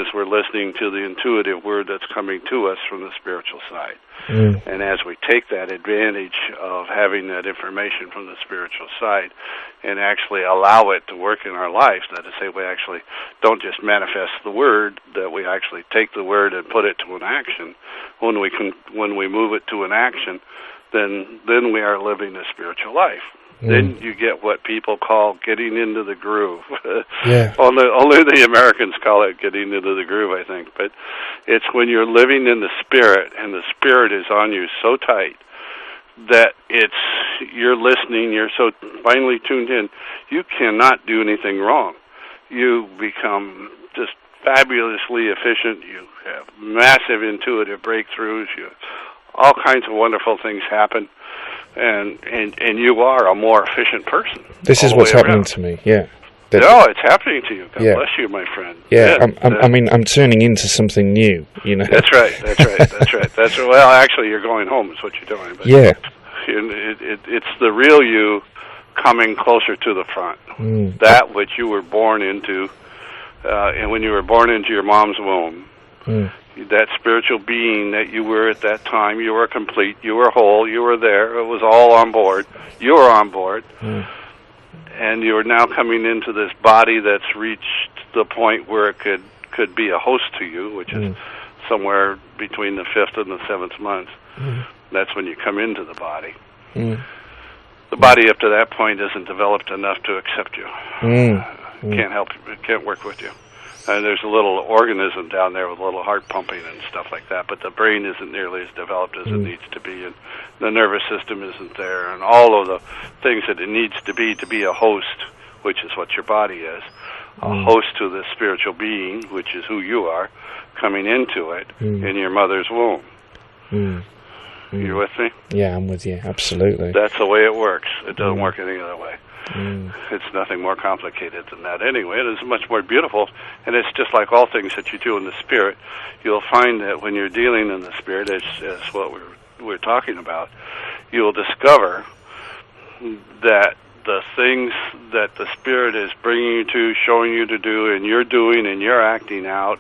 is we're listening to the intuitive word that's coming to us from the spiritual side. And as we take that advantage of having that information from the spiritual side and actually allow it to work in our lives, that is to say, we actually don't just manifest the word, that we actually take the word and put it to an action. When we move it to an action, then we are living a spiritual life. Then you get what people call getting into the groove. Only the Americans call it getting into the groove, I think. But it's when you're living in the spirit, and the spirit is on you so tight that you're listening, you're so finely tuned in, you cannot do anything wrong. You become just fabulously efficient. You have massive intuitive breakthroughs. All kinds of wonderful things happen. And you are a more efficient person. This is what's happening to me, yeah. No, it's happening to you. God bless you, my friend. Yeah, I'm turning into something new, you know. That's right. Well, actually, you're going home is what you're doing. But it's the real you coming closer to the front. That which you were born into, and when you were born into your mom's womb, that spiritual being that you were at that time, you were complete, you were whole, you were there, it was all on board, you were on board, and you are now coming into this body that's reached the point where it could be a host to you, which is somewhere between the 5th and the 7th month. That's when you come into the body. The body up to that point isn't developed enough to accept you. Can't help you, it can't work with you. And there's a little organism down there with a little heart pumping and stuff like that, but the brain isn't nearly as developed as it needs to be, and the nervous system isn't there, and all of the things that it needs to be a host, which is what your body is, a host to the spiritual being, which is who you are, coming into it in your mother's womb. You with me? Yeah, I'm with you, absolutely. That's the way it works. It doesn't work any other way. It's nothing more complicated than that anyway. It is much more beautiful, and it's just like all things that you do in the spirit. You'll find that when you're dealing in the spirit, as what we're talking about, you'll discover that the things that the spirit is bringing you to, showing you to do, and you're doing and you're acting out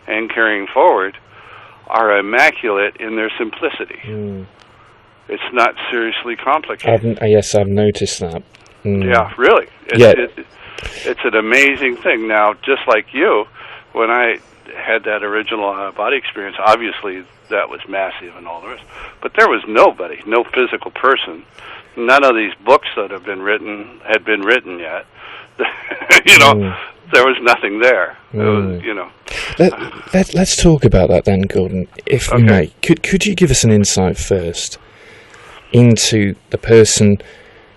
and carrying forward are immaculate in their simplicity. It's not seriously complicated. Yes, I've noticed that. Yeah, really. It's an amazing thing. Now, just like you, when I had that original body experience, obviously that was massive and all the rest. But there was nobody, no physical person. None of these books that had been written yet. There was nothing there. Let's talk about that then, Gordon, if we may. Could you give us an insight first into the person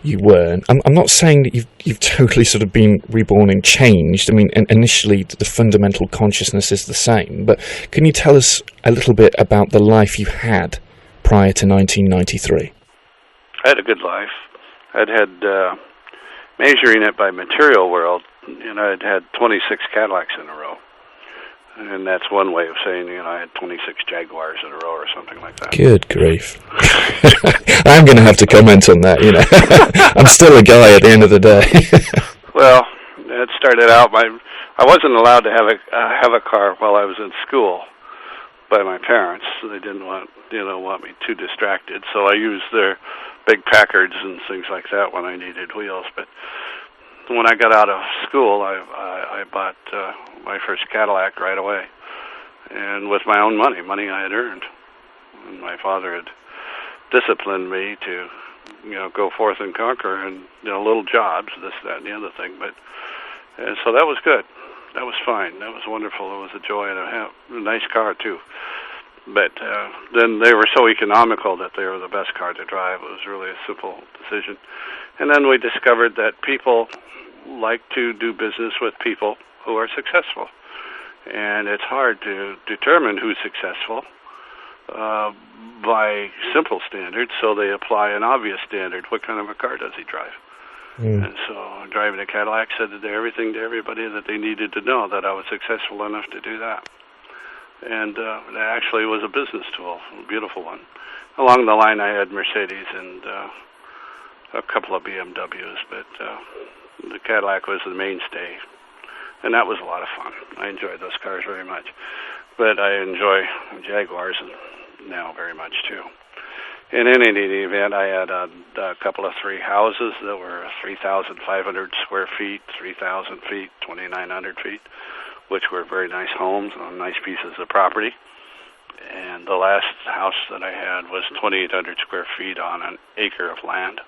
you were? I'm not saying that you've totally sort of been reborn and changed. I mean, initially the fundamental consciousness is the same, but can you tell us a little bit about the life you had prior to 1993? I had a good life. I'd had, measuring it by material world, I'd had 26 Cadillacs in a row. And that's one way of saying, I had 26 Jaguars in a row or something like that. Good grief. I'm going to have to comment on that, I'm still a guy at the end of the day. Well, it started out I wasn't allowed to have a car while I was in school by my parents. They didn't want me too distracted, so I used their big Packards and things like that when I needed wheels. But when I got out of school, I bought my first Cadillac right away, and with my own money I had earned. And my father had disciplined me to, go forth and conquer, and little jobs, this, that, and the other thing. And so that was good. That was fine. That was wonderful. It was a joy, and a nice car too. But then they were so economical that they were the best car to drive. It was really a simple decision. And then we discovered that people like to do business with people who are successful. And it's hard to determine who's successful by simple standards, so they apply an obvious standard. What kind of a car does he drive? And so driving a Cadillac said everything to everybody that they needed to know that I was successful enough to do that. And it actually was a business tool, a beautiful one. Along the line, I had Mercedes and a couple of BMWs, but the Cadillac was the mainstay. and that was a lot of fun. I enjoyed those cars very much. But I enjoy Jaguars now very much, too. In any event, I had a couple of 3 houses that were 3,500 square feet, 3,000 feet, 2,900 feet, which were very nice homes on nice pieces of property. And the last house that I had was 2,800 square feet on an acre of land.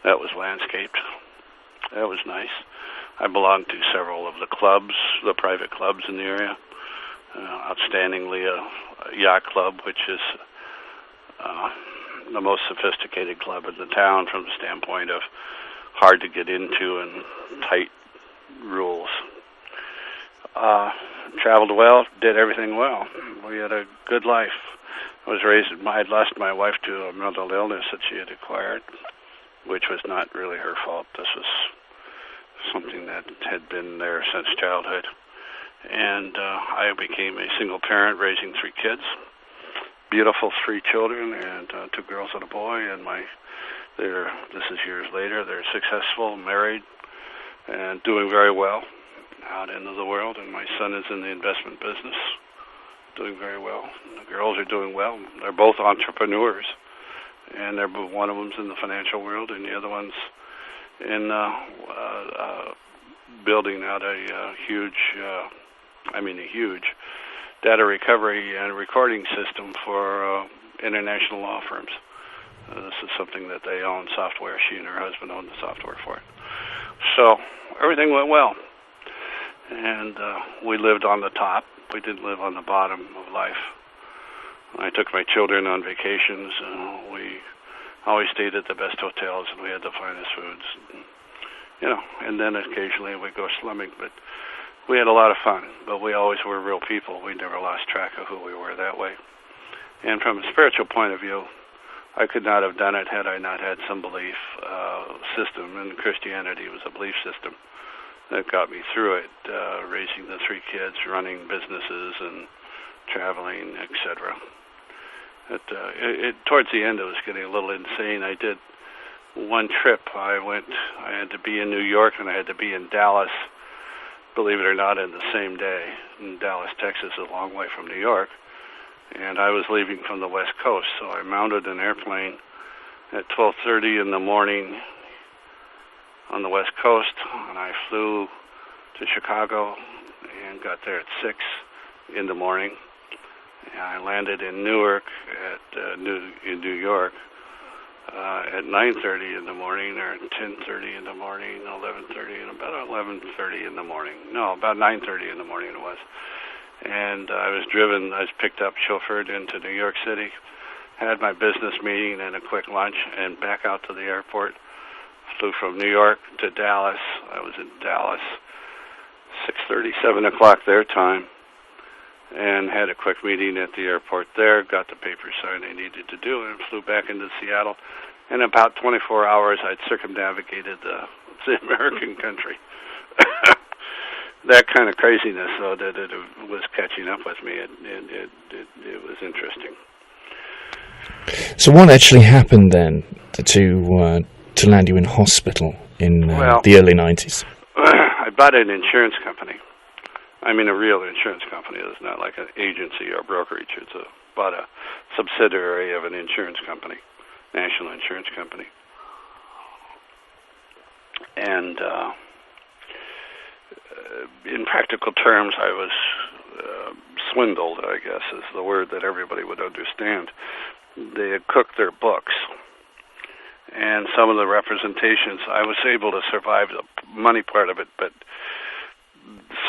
That was landscaped. That was nice. I belonged to several of the clubs, the private clubs in the area. Outstandingly, a yacht club, which is the most sophisticated club in the town from the standpoint of hard to get into and tight rules. Traveled well, did everything well. We had a good life. I'd lost my wife to a mental illness that she had acquired, which was not really her fault. This was something that had been there since childhood. And I became a single parent raising 3 kids, beautiful 3 children, and 2 girls and a boy. And this is years later. They're successful, married, and doing very well out into the world. And my son is in the investment business, doing very well. The girls are doing well. They're both entrepreneurs, and one of them's in the financial world, and the other one's in building out a huge data recovery and recording system for international law firms. This is something that they own software. She and her husband own the software for it. So everything went well. And we lived on the top. We didn't live on the bottom of life. I took my children on vacations. We always stayed at the best hotels, and we had the finest foods. And then occasionally we'd go slumming, but we had a lot of fun. But we always were real people. We never lost track of who we were that way. And from a spiritual point of view, I could not have done it had I not had some belief system, and Christianity was a belief system that got me through it, raising the 3 kids, running businesses, and traveling, etc. Towards the end, it was getting a little insane. I did one trip. I had to be in New York, and I had to be in Dallas, believe it or not, in the same day. And Dallas, Texas is a long way from New York. And I was leaving from the West Coast, so I mounted an airplane at 12:30 in the morning on the West Coast, and I flew to Chicago and got there at 6 in the morning. And I landed in Newark in New York at 9:30 in the morning, or 10:30 in the morning, 11:30, and about 11:30 in the morning. No, about 9:30 in the morning it was. And I was picked up, chauffeured into New York City, had my business meeting and a quick lunch, and back out to the airport. Flew from New York to Dallas. I was in Dallas, 6:30, 7 o'clock their time, and had a quick meeting at the airport there, got the papers signed I needed to do, and flew back into Seattle. In about 24 hours, I'd circumnavigated the American country. That kind of craziness, though, that it was catching up with me, it was interesting. So what actually happened then to land you in hospital in the early 90s? I bought an insurance company. I mean, a real insurance company. It's not like an agency or brokerage. Bought a subsidiary of an insurance company, national insurance company. And in practical terms, I was swindled, I guess, is the word that everybody would understand. They had cooked their books. And some of the representations, I was able to survive the money part of it, but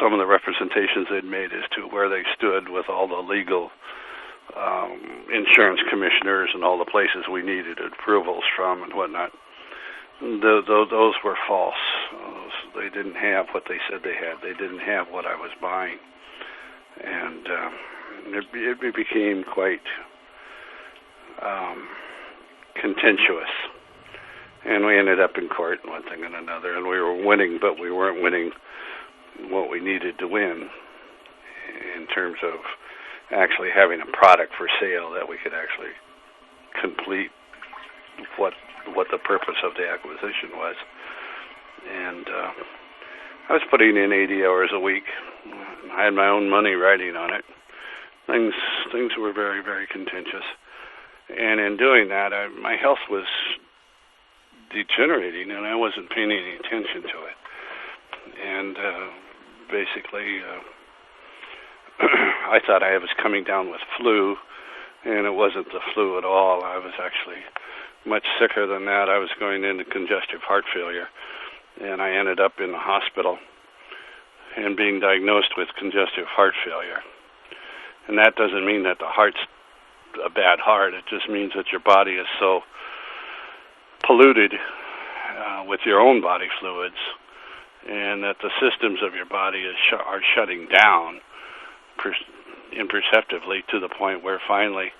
some of the representations they'd made as to where they stood with all the legal insurance commissioners and all the places we needed approvals from and whatnot, those were false. They didn't have what they said they had. They didn't have what I was buying. And it became quite contentious. And we ended up in court, one thing and another, and we were winning, but we weren't winning what we needed to win in terms of actually having a product for sale that we could actually complete what the purpose of the acquisition was. And I was putting in 80 hours a week. I had my own money riding on it. Things were very, very contentious. And in doing that, my health was degenerating, and I wasn't paying any attention to it. And basically, I thought I was coming down with flu, and it wasn't the flu at all. I was actually much sicker than that. I was going into congestive heart failure, and I ended up in the hospital and being diagnosed with congestive heart failure. And that doesn't mean that the heart's a bad heart. It just means that your body is so polluted with your own body fluids, and that the systems of your body are shutting down imperceptibly to the point where finally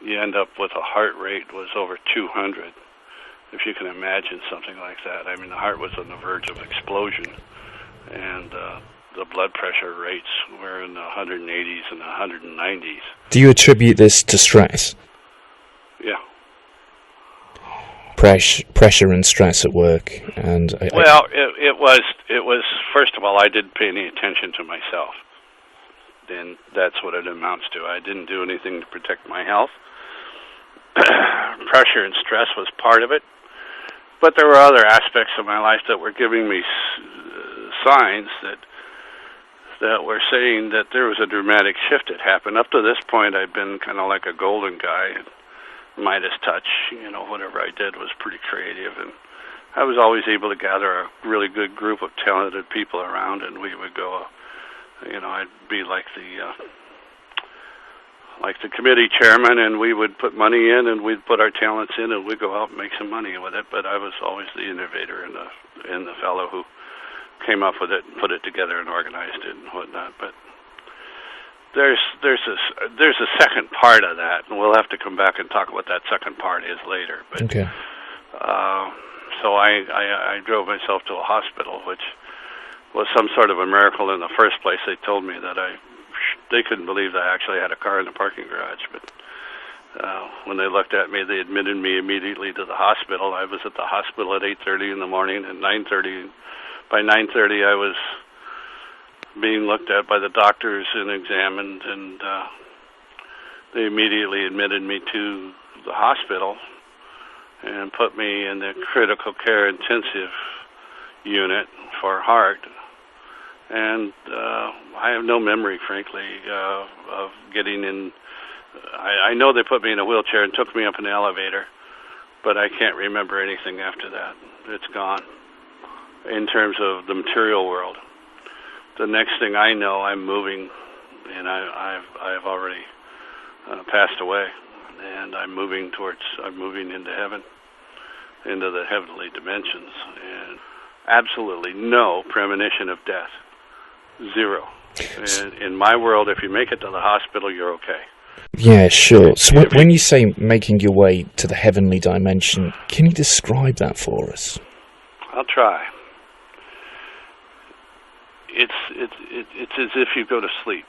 you end up with a heart rate was over 200. If you can imagine something like that. I mean, the heart was on the verge of explosion, and the blood pressure rates were in the 180s and the 190s. Do you attribute this to stress? Yeah. Pressure and stress at work, and it was first of all, I didn't pay any attention to myself. Then that's what it amounts to. I didn't do anything to protect my health. Pressure and stress was part of it, but there were other aspects of my life that were giving me signs that were saying that there was a dramatic shift that happened. Up to this point, I'd been kind of like a golden guy, and Midas touch, whatever I did was pretty creative, and I was always able to gather a really good group of talented people around, and we would go, I'd be like the committee chairman, and we would put money in, and we'd put our talents in, and we'd go out and make some money with it. But I was always the innovator and the fellow who came up with it and put it together and organized it and whatnot. But there's a second part of that, and we'll have to come back and talk what that second part is later. But, okay. So I drove myself to a hospital, which was some sort of a miracle in the first place. They told me that they couldn't believe that I actually had a car in the parking garage. But when they looked at me, they admitted me immediately to the hospital. I was at the hospital at 8:30 in the morning, and 9:30. By 9:30, I was being looked at by the doctors and examined, and they immediately admitted me to the hospital and put me in the critical care intensive unit for heart. And I have no memory, frankly, of getting in. I know they put me in a wheelchair and took me up an elevator, but I can't remember anything after that. It's gone in terms of the material world. The next thing I know, I'm moving, and I've already passed away, and I'm moving into heaven, into the heavenly dimensions, and absolutely no premonition of death. Zero. And in my world, if you make it to the hospital, you're okay. Yeah, sure. So when you say making your way to the heavenly dimension, can you describe that for us? I'll try. It's as if you go to sleep.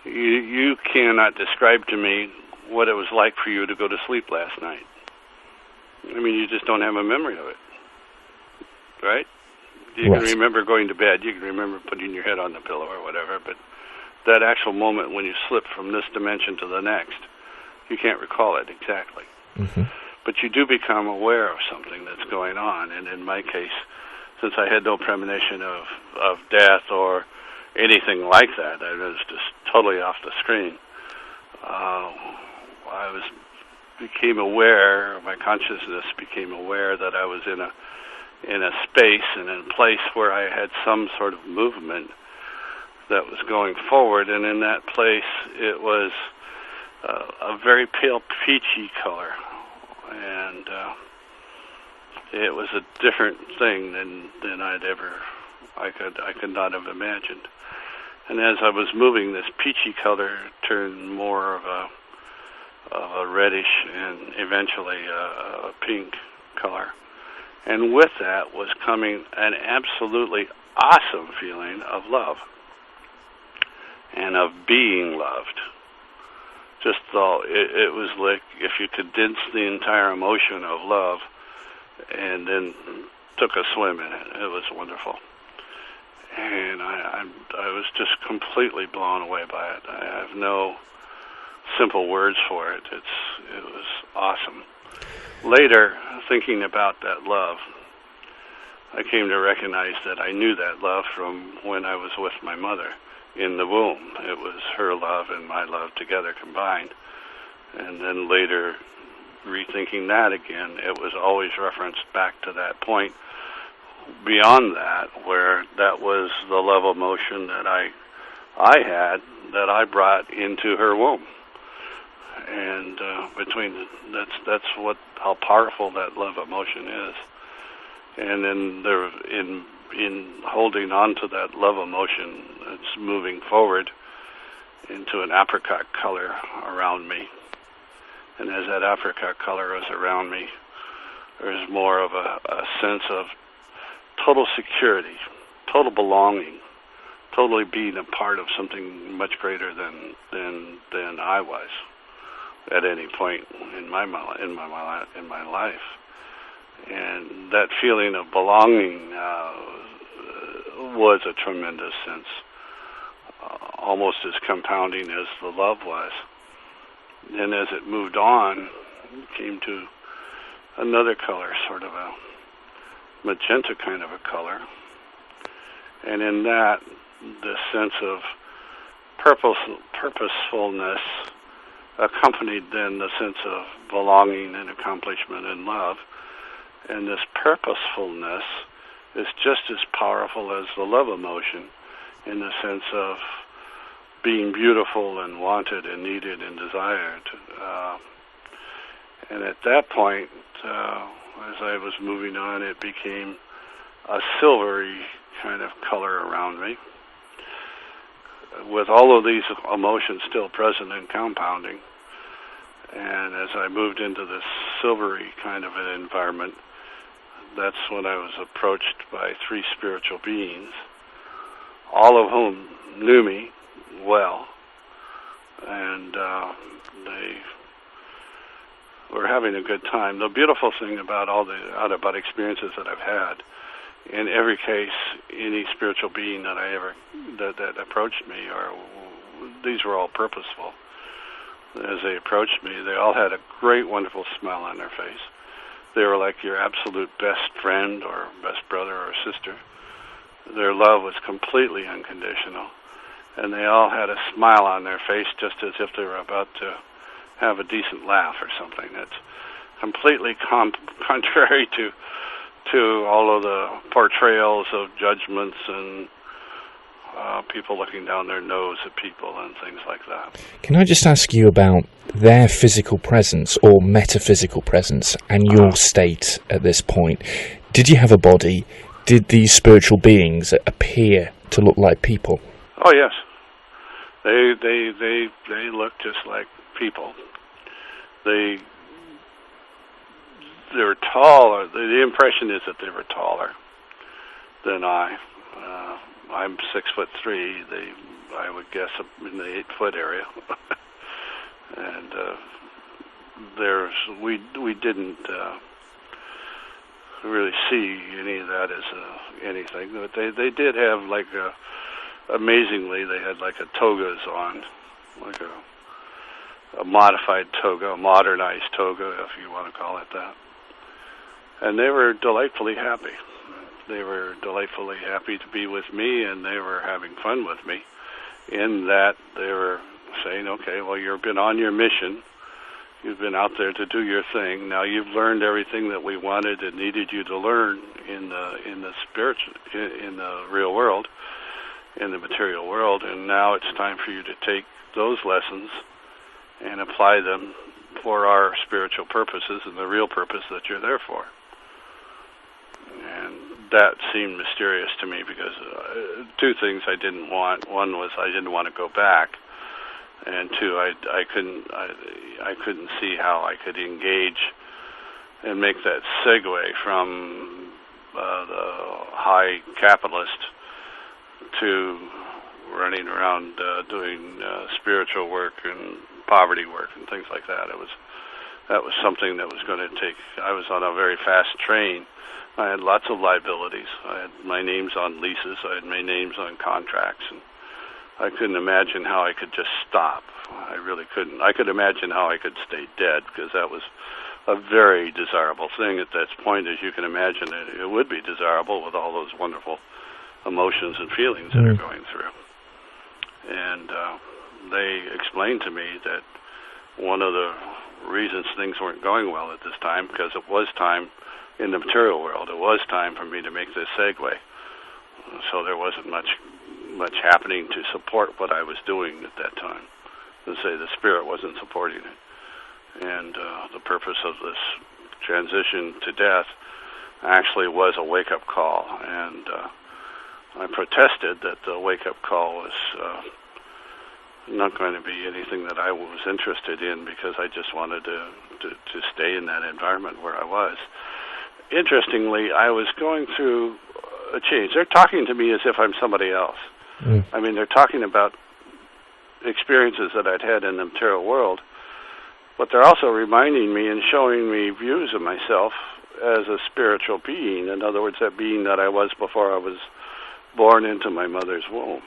You cannot describe to me what it was like for you to go to sleep last night. I mean, you just don't have a memory of it, right? You can remember going to bed, you can remember putting your head on the pillow or whatever, but that actual moment when you slip from this dimension to the next, you can't recall it exactly. Mm-hmm. But you do become aware of something that's going on, and in my case, since I had no premonition of death or anything like that, I was just totally off the screen. Became aware, my consciousness became aware that I was in a space and in a place where I had some sort of movement that was going forward, and in that place it was a very pale peachy color, and it was a different thing than I could not have imagined. And as I was moving, this peachy color turned more of a reddish and eventually a pink color. And with that was coming an absolutely awesome feeling of love and of being loved. Just though it was like if you condensed the entire emotion of love and then took a swim in it. It was wonderful. And I was just completely blown away by it. I have no simple words for it. It was awesome. Later, thinking about that love, I came to recognize that I knew that love from when I was with my mother in the womb. It was her love and my love together combined. And then later, rethinking that again, it was always referenced back to that point beyond that, where that was the love emotion that I had, that I brought into her womb. And that's how powerful that love emotion is. And then there, in holding on to that love emotion, it's moving forward into an apricot color around me. And as that apricot color is around me, there's more of a sense of total security, total belonging, totally being a part of something much greater than I was at any point in my life. And that feeling of belonging was a tremendous sense, almost as compounding as the love was. And as it moved on, it came to another color, sort of a magenta kind of a color. And in that, the sense of purposefulness accompanied then the sense of belonging and accomplishment and love. And this purposefulness is just as powerful as the love emotion in the sense of being beautiful and wanted and needed and desired. And at that point, as I was moving on, it became a silvery kind of color around me, with all of these emotions still present and compounding. And as I moved into this silvery kind of an environment, that's when I was approached by 3 spiritual beings, all of whom knew me well, and they were having a good time. The beautiful thing about all the out-of-body experiences that I've had, in every case, any spiritual being that approached me, these were all purposeful. As they approached me, they all had a great, wonderful smile on their face. They were like your absolute best friend or best brother or sister. Their love was completely unconditional. And they all had a smile on their face just as if they were about to have a decent laugh or something. That's completely contrary to all of the portrayals of judgments and people looking down their nose at people and things like that. Can I just ask you about their physical presence or metaphysical presence and your state at this point? Did you have a body? Did these spiritual beings appear to look like people? Oh yes, they look just like people. They were taller. The impression is that they were taller than I. I'm 6'3". I would guess in the 8-foot area. And we didn't really see any of that as anything. But they did have amazingly, they had like a togas on, like a modified toga, a modernized toga, if you want to call it that. And they were delightfully happy. They were delightfully happy to be with me, and they were having fun with me, in that they were saying, okay, well, you've been on your mission. You've been out there to do your thing. Now you've learned everything that we wanted and needed you to learn in the spiritual, in the real world, in the material world, and now it's time for you to take those lessons and apply them for our spiritual purposes and the real purpose that you're there for. And that seemed mysterious to me because 2 things I didn't want. One was I didn't want to go back, and 2, I couldn't see how I could engage and make that segue from the high capitalist to running around doing spiritual work and poverty work and things like that. that was something that was going to take. I was on a very fast train. I had lots of liabilities. I had my names on leases. I had my names on contracts, and I couldn't imagine how I could just stop. I really couldn't. I could imagine how I could stay dead, because that was a very desirable thing at that point, as you can imagine. It would be desirable with all those wonderful emotions and feelings that are going through. And they explained to me that one of the reasons things weren't going well at this time, because it was time in the material world. It was time for me to make this segue. So there wasn't much happening to support what I was doing at that time. To say the spirit wasn't supporting it. And the purpose of this transition to death actually was a wake-up call. And I protested that the wake-up call was not going to be anything that I was interested in, because I just wanted to stay in that environment where I was. Interestingly, I was going through a change. They're talking to me as if I'm somebody else. I mean, they're talking about experiences that I'd had in the material world, but they're also reminding me and showing me views of myself as a spiritual being. In other words, that being that I was before I was born into my mother's womb.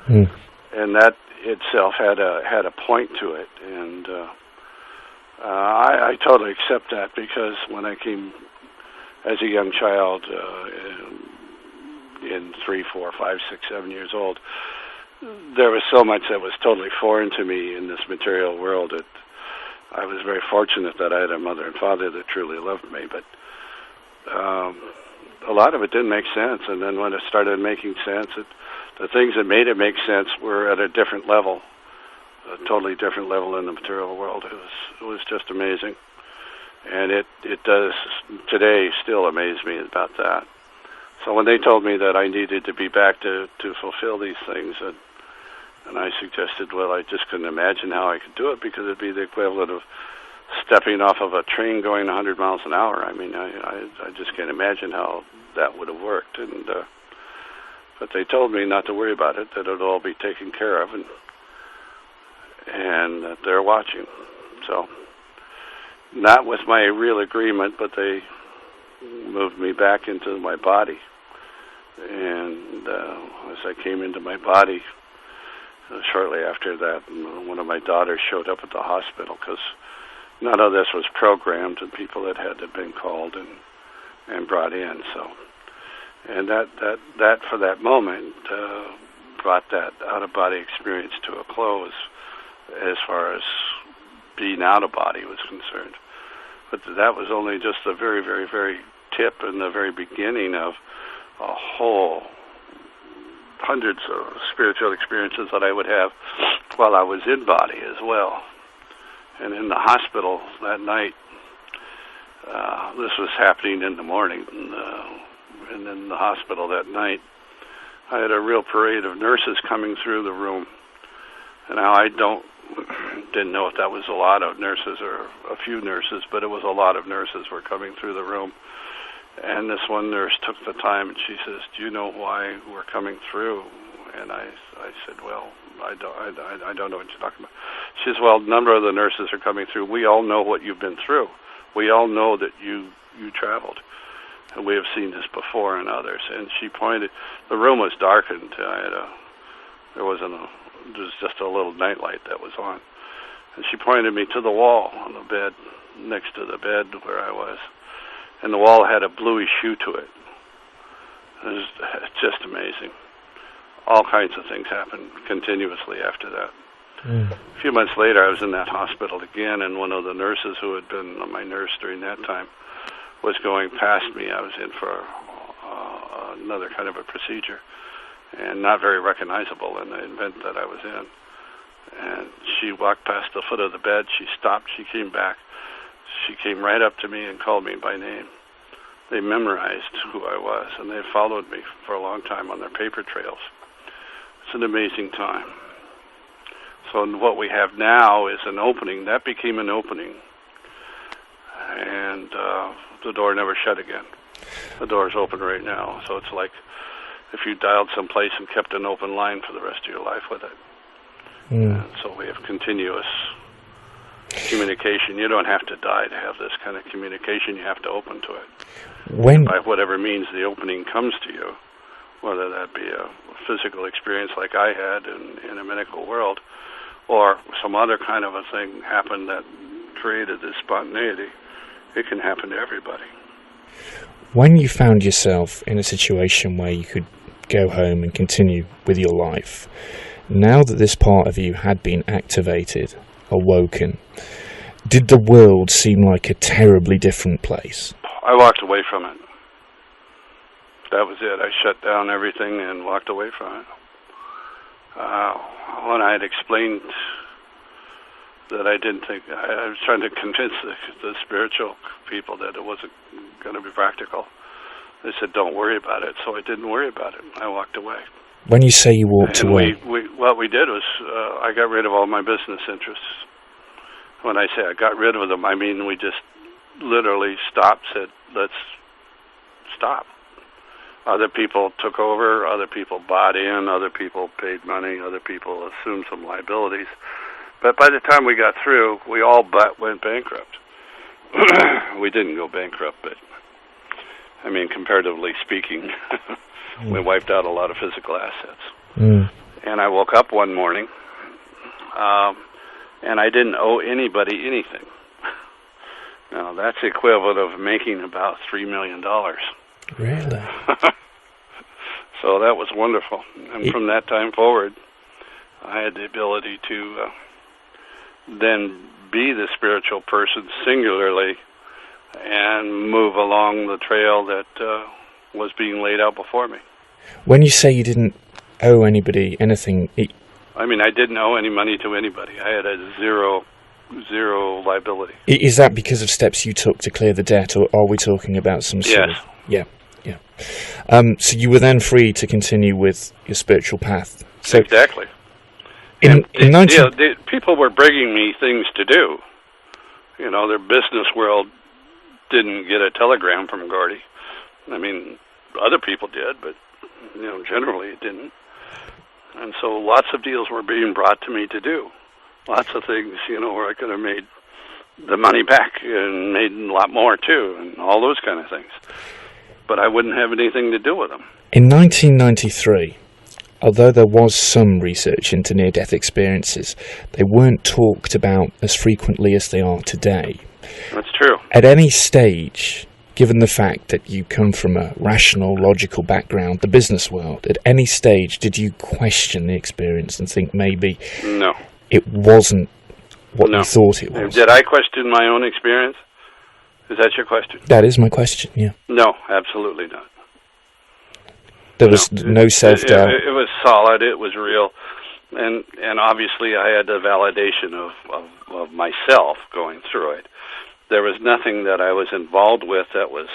And that itself had a point to it, and I totally accept that, because when I came as a young child, in 3, 4, 5, 6, 7 years old, there was so much that was totally foreign to me in this material world that I was very fortunate that I had a mother and father that truly loved me, but a lot of it didn't make sense. And then when it started making sense, the things that made it make sense were at a different level, a totally different level in the material world. It was just amazing. And it does today still amaze me about that. So when they told me that I needed to be back to fulfill these things, and I suggested, well, I just couldn't imagine how I could do it, because it'd be the equivalent of stepping off of a train going 100 miles an hour. I mean, I just can't imagine how that would have worked. And but they told me not to worry about it, that it'll all be taken care of, and that they're watching. So, not with my real agreement, but they moved me back into my body. And as I came into my body, shortly after that, one of my daughters showed up at the hospital, because none of this was programmed, and people that had to have been called and brought in. So, and that for that moment brought that out-of-body experience to a close, as far as being out of body was concerned. But that was only just the very, very, very tip and the very beginning of a whole hundreds of spiritual experiences that I would have while I was in body as well. And in the hospital that night, this was happening in the morning, and in the hospital that night, I had a real parade of nurses coming through the room. And now I didn't know if that was a lot of nurses or a few nurses, but it was a lot of nurses were coming through the room. And this one nurse took the time, and she says, "Do you know why we're coming through?" And I said, "Well, I don't know what you're talking about." She says, "Well, a number of the nurses are coming through. We all know what you've been through. We all know that you traveled, and we have seen this before in others." And she pointed. The room was darkened. There was just a little nightlight that was on, and she pointed me to the wall on the bed, next to the bed where I was. And the wall had a bluish hue to it. It was just amazing. All kinds of things happened continuously after that. A few months later, I was in that hospital again, and one of the nurses who had been my nurse during that time was going past me. I was in for another kind of a procedure, and not very recognizable in the event that I was in. And she walked past the foot of the bed. She stopped. She came back. She came right up to me and called me by name. They memorized who I was, and they followed me for a long time on their paper trails. It's an amazing time. So what we have now is an opening. That became an opening. And the door never shut again. The door's open right now. So it's like if you dialed someplace and kept an open line for the rest of your life with it. And so we have continuous communication. You don't have to die to have this kind of communication. You have to open to it. By whatever means the opening comes to you, whether that be a physical experience like I had in a medical world, or some other kind of a thing happened that created this spontaneity, it can happen to everybody. When you found yourself in a situation where you could go home and continue with your life, now that this part of you had been activated, awoken, did the world seem like a terribly different place? I walked away from it. That was it. I shut down everything and walked away from it. When I had explained that I didn't think, I was trying to convince the spiritual people that it wasn't going to be practical. They said, don't worry about it. So I didn't worry about it. I walked away. When you say you walked away? What we did was I got rid of all my business interests. When I say I got rid of them, I mean we just literally stopped, said, let's stop. Other people took over, other people bought in, other people paid money, other people assumed some liabilities. But by the time we got through, we all but went bankrupt. We didn't go bankrupt, but, I mean, comparatively speaking, we wiped out a lot of physical assets. And I woke up one morning, and I didn't owe anybody anything. Now, that's the equivalent of making about $3 million. Really? So that was wonderful. And from that time forward, I had the ability to then be the spiritual person singularly and move along the trail that was being laid out before me. When you say you didn't owe anybody anything... I mean, I didn't owe any money to anybody. I had a zero liability. Is that because of steps you took to clear the debt, or are we talking about some sort of... Yeah. So you were then free to continue with your spiritual path. So exactly. People were bringing me things to do. You know, their business world didn't get a telegram from Gordy. I mean, other people did, but, you know, generally it didn't. And so lots of deals were being brought to me to do. Lots of things, you know, where I could have made the money back and made a lot more, too, and all those kind of things. But I wouldn't have anything to do with them. In 1993, although there was some research into near-death experiences, they weren't talked about as frequently as they are today. That's true. At any stage, given the fact that you come from a rational, logical background, the business world, at any stage did you question the experience and think maybe it wasn't what you thought it was? Did I question my own experience? Is that your question? That is my question, yeah. No, absolutely not. There was no self-doubt? It was solid, it was real, and obviously I had the validation of myself going through it. There was nothing that I was involved with that was,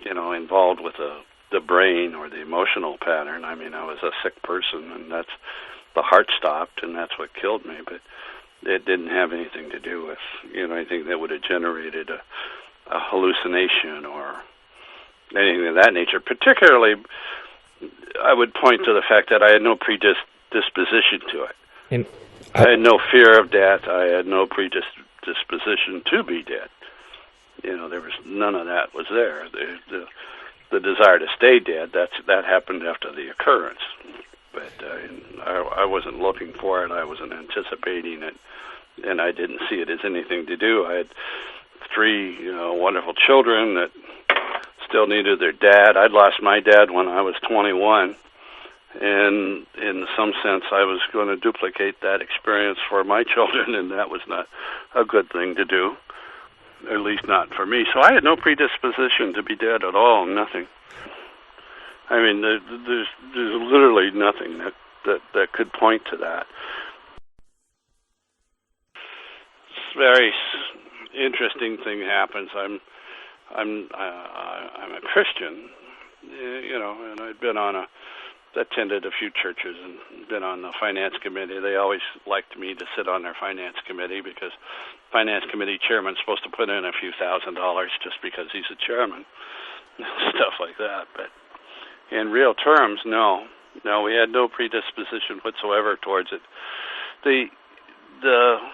you know, involved with the brain or the emotional pattern. I mean, I was a sick person, and the heart stopped, and that's what killed me, but it didn't have anything to do with, you know, anything that would have generated a hallucination or anything of that nature. Particularly, I would point to the fact that I had no predisposition to it. I had no fear of death. I had no predisposition to be dead. You know, there was none of that was there. The desire to stay dead, that happened after the occurrence. But I wasn't looking for it. I wasn't anticipating it, and I didn't see it as anything to do. I had 3, you know, wonderful children that still needed their dad. I'd lost my dad when I was 21, and in some sense I was going to duplicate that experience for my children, and that was not a good thing to do, at least not for me. So I had no predisposition to be dead at all, nothing. I mean, there's literally nothing that could point to that. Very interesting thing happens. I'm a Christian, you know, and I'd been attended a few churches and been on the finance committee. They always liked me to sit on their finance committee because finance committee chairman's supposed to put in a few $1,000 just because he's a chairman, stuff like that. But in real terms, no, we had no predisposition whatsoever towards it. The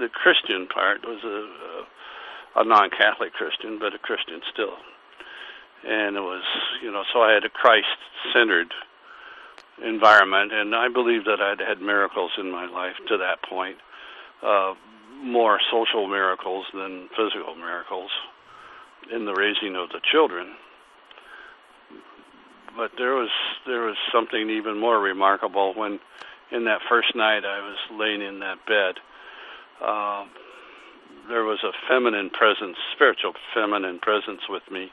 the Christian part was a non-Catholic Christian, but a Christian still. And it was, so I had a Christ-centered environment, and I believe that I'd had miracles in my life to that point, more social miracles than physical miracles in the raising of the children. But there was something even more remarkable when, in that first night I was laying in that bed, there was a feminine presence, spiritual feminine presence with me,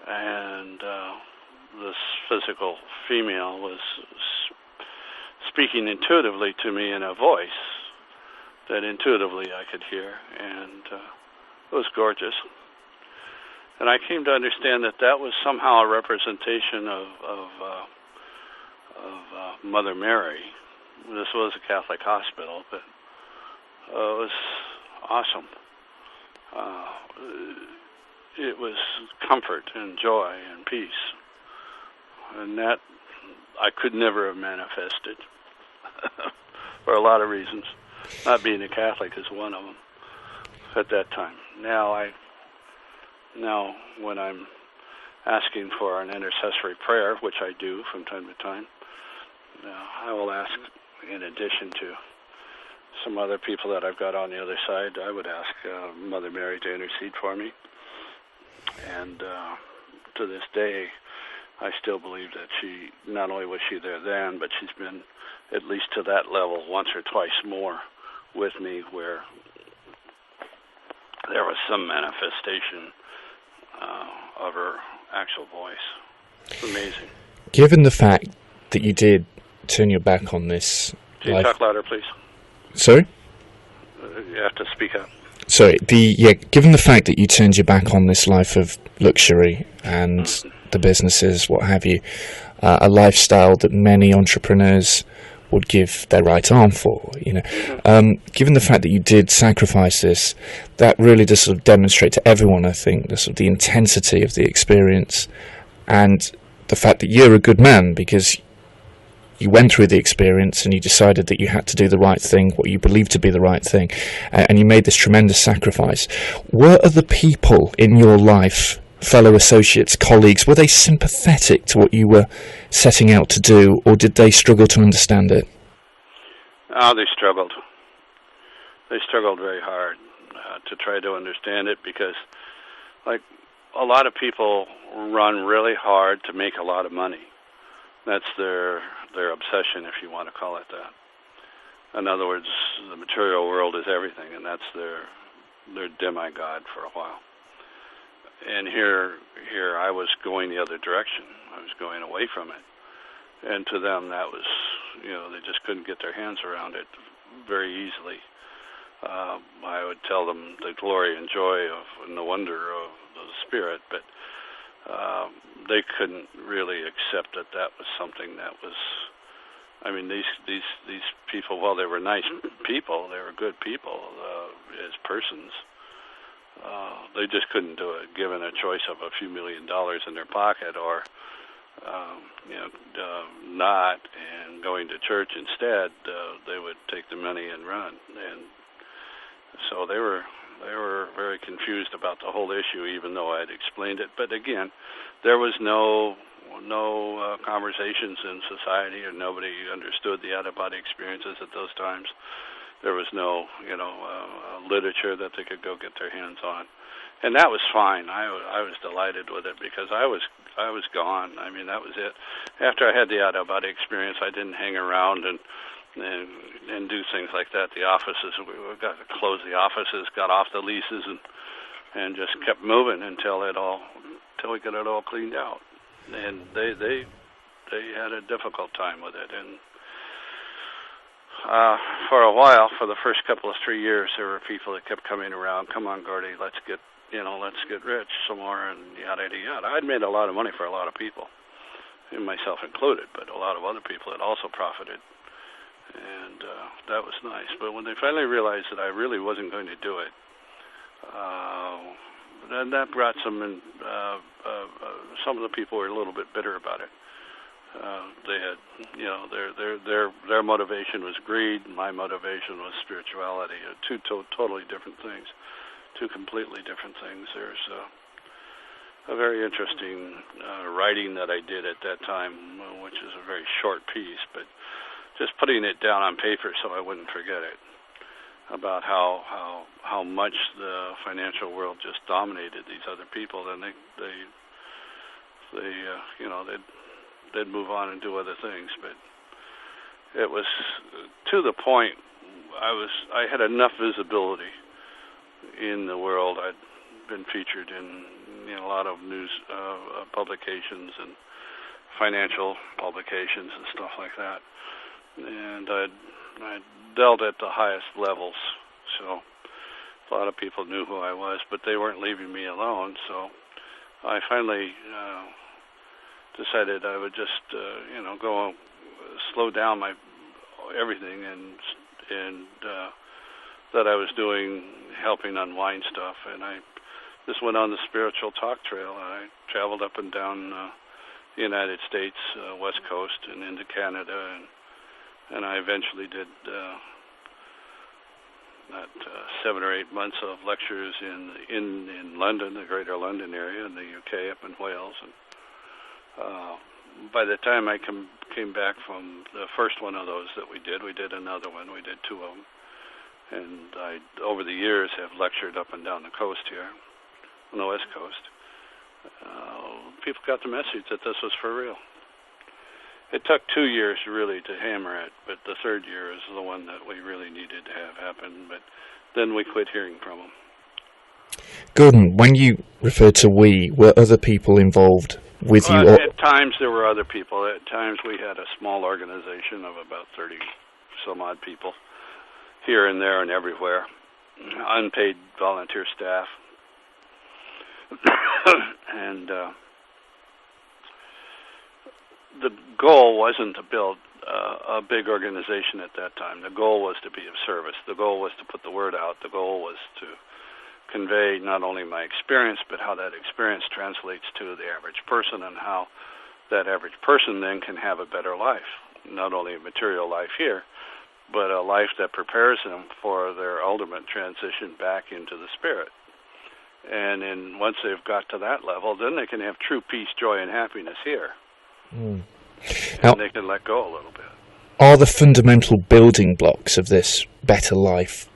and this physical female was speaking intuitively to me in a voice that intuitively I could hear, and it was gorgeous. And I came to understand that that was somehow a representation of Mother Mary. This was a Catholic hospital, but it was awesome. It was comfort and joy and peace, and that I could never have manifested for a lot of reasons. Not being a Catholic is one of them at that time. Now, when I'm asking for an intercessory prayer, which I do from time to time, I will ask, in addition to some other people that I've got on the other side, I would ask Mother Mary to intercede for me. And to this day, I still believe that she, not only was she there then, but she's been at least to that level once or twice more with me, where there was some manifestation of her actual voice. It's amazing. Given the fact that you did turn your back on this... Can you talk louder, please? Sorry? You have to speak up. Sorry, given the fact that you turned your back on this life of luxury and the businesses, what have you, a lifestyle that many entrepreneurs would give their right arm for, given the fact that you did sacrifice this, that really does sort of demonstrate to everyone, I think, the intensity of the experience and the fact that you're a good man because you went through the experience and you decided that you had to do the right thing, what you believed to be the right thing, and you made this tremendous sacrifice. Were other people in your life, fellow associates, colleagues, were they sympathetic to what you were setting out to do, or did they struggle to understand it? Oh, they struggled. They struggled very hard to try to understand it because, like, a lot of people run really hard to make a lot of money. That's their obsession, if you want to call it that. In other words, the material world is everything, and that's their demigod for a while. And here I was going the other direction. I was going away from it. And to them, that was, they just couldn't get their hands around it very easily. I would tell them the glory and joy and the wonder of the Spirit, but they couldn't really accept that was something that was. I mean, these people, while they were nice people, they were good people as persons. They just couldn't do it, given a choice of a few $1 million in their pocket, or not, and going to church instead. They would take the money and run, and so they were very confused about the whole issue, even though I had explained it. But again, there was no conversations in society, or nobody understood the out-of-body experiences at those times. There was no, literature that they could go get their hands on, and that was fine. I was delighted with it because I was gone. I mean, that was it. After I had the out-of-body experience, I didn't hang around and do things like that. The offices, we got to close the offices, got off the leases, and just kept moving until we got it all cleaned out. And they had a difficult time with it. And for a while, for the first couple of 3 years, there were people that kept coming around. Come on, Gordy, let's get rich some more, and yada yada yada. I'd made a lot of money for a lot of people, and myself included, but a lot of other people had also profited. And that was nice. But when they finally realized that I really wasn't going to do it, then that brought some of the people were a little bit bitter about it. They had, their motivation was greed. My motivation was spirituality. Two totally different things, two completely different things. There's a very interesting writing that I did at that time, which is a very short piece, but just putting it down on paper so I wouldn't forget it, about how much the financial world just dominated these other people, and they'd move on and do other things. But it was to the point I had enough visibility in the world. I'd been featured in a lot of news publications and financial publications and stuff like that, and I dealt at the highest levels, so a lot of people knew who I was, but they weren't leaving me alone. So I finally decided I would just go slow down my everything, and that I was doing, helping unwind stuff, and I just went on the spiritual talk trail. I traveled up and down the United States, West Coast, and into Canada, and I eventually did 7 or 8 months of lectures in London, the Greater London area, in the UK, up in Wales. And by the time I came back from the first one of those that we did another one. We did 2 of them, and I, over the years, have lectured up and down the coast here, on the West Coast. People got the message that this was for real. It took 2 years really to hammer it, but the 3rd year is the one that we really needed to have happen, but then we quit hearing from them. Gordon, when you referred to we, were other people involved with you? At times there were other people. At times we had a small organization of about 30 some odd people, here and there and everywhere, unpaid volunteer staff. And the goal wasn't to build a big organization at that time. The goal was to be of service. The goal was to put the word out. The goal was to convey not only my experience, but how that experience translates to the average person, and how that average person then can have a better life. Not only a material life here, but a life that prepares them for their ultimate transition back into the spirit. And then once they've got to that level, then they can have true peace, joy, and happiness here. And now, they can let go a little bit. Are the fundamental building blocks of this better life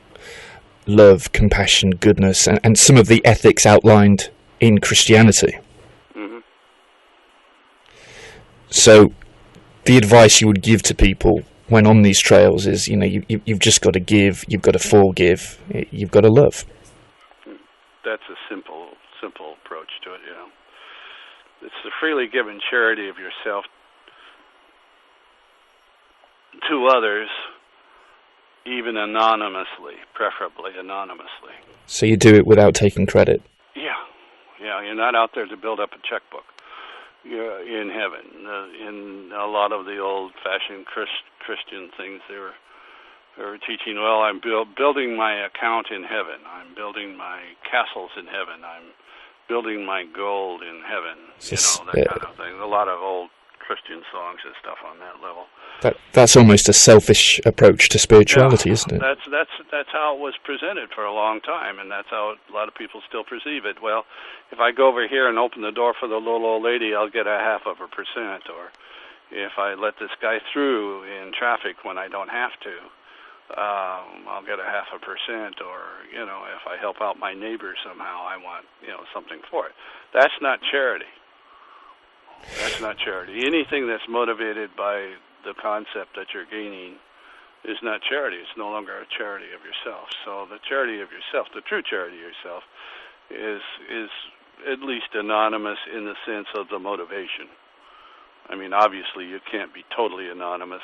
love, compassion, goodness, and some of the ethics outlined in Christianity? Mm-hmm. So the advice you would give to people when on these trails is, you've just got to give, you've got to forgive, you've got to love. That's a simple approach to it, It's the freely given charity of yourself to others, even anonymously, preferably anonymously. So you do it without taking credit? Yeah, you're not out there to build up a checkbook. You're in heaven. In a lot of the old-fashioned Christian things, they were teaching, well, I'm building my account in heaven. I'm building my castles in heaven. I'm building my gold in heaven. That kind of thing. A lot of old Christian songs and stuff on that level. That's almost a selfish approach to spirituality, isn't it? That's how it was presented for a long time, and that's how a lot of people still perceive it. Well, if I go over here and open the door for the little old lady, I'll get 0.5%, or if I let this guy through in traffic when I don't have to, I'll get 0.5%, or if I help out my neighbor somehow, I want something for it. That's not charity. That's not charity. Anything that's motivated by the concept that you're gaining is not charity. It's no longer a charity of yourself. So the charity of yourself, the true charity of yourself, is at least anonymous in the sense of the motivation. I mean, obviously you can't be totally anonymous.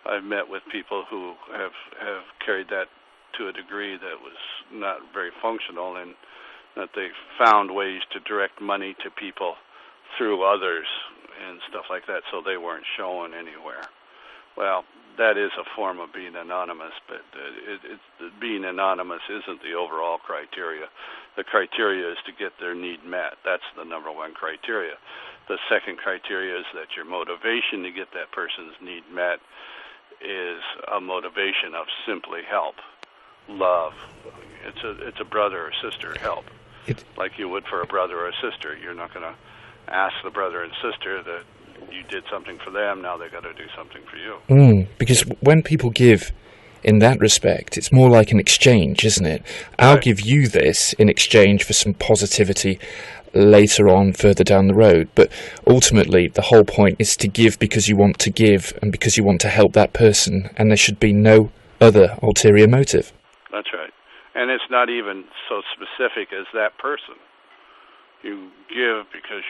I've met with people who have carried that to a degree that was not very functional, and that they found ways to direct money to people through others and stuff like that, so they weren't shown anywhere. Well, that is a form of being anonymous, but being anonymous isn't the overall criteria. The criteria is to get their need met. That's the number one criteria. The second criteria is that your motivation to get that person's need met is a motivation of simply help, love. It's a brother or sister help, like you would for a brother or a sister. You're not going to ask the brother and sister that you did something for them, now they've got to do something for you. Because when people give in that respect, it's more like an exchange, isn't it? I'll give you this in exchange for some positivity later on, further down the road. But ultimately, the whole point is to give because you want to give and because you want to help that person, and there should be no other ulterior motive. That's right. And it's not even so specific as that person. You give because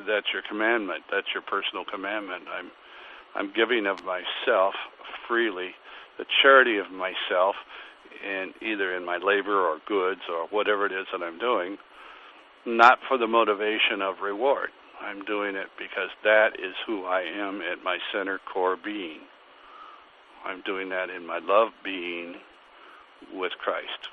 that's your commandment. That's your personal commandment. I'm giving of myself freely, the charity of myself, in either in my labor or goods or whatever it is that I'm doing, not for the motivation of reward. I'm doing it because that is who I am at my center core being. I'm doing that in my love being with Christ.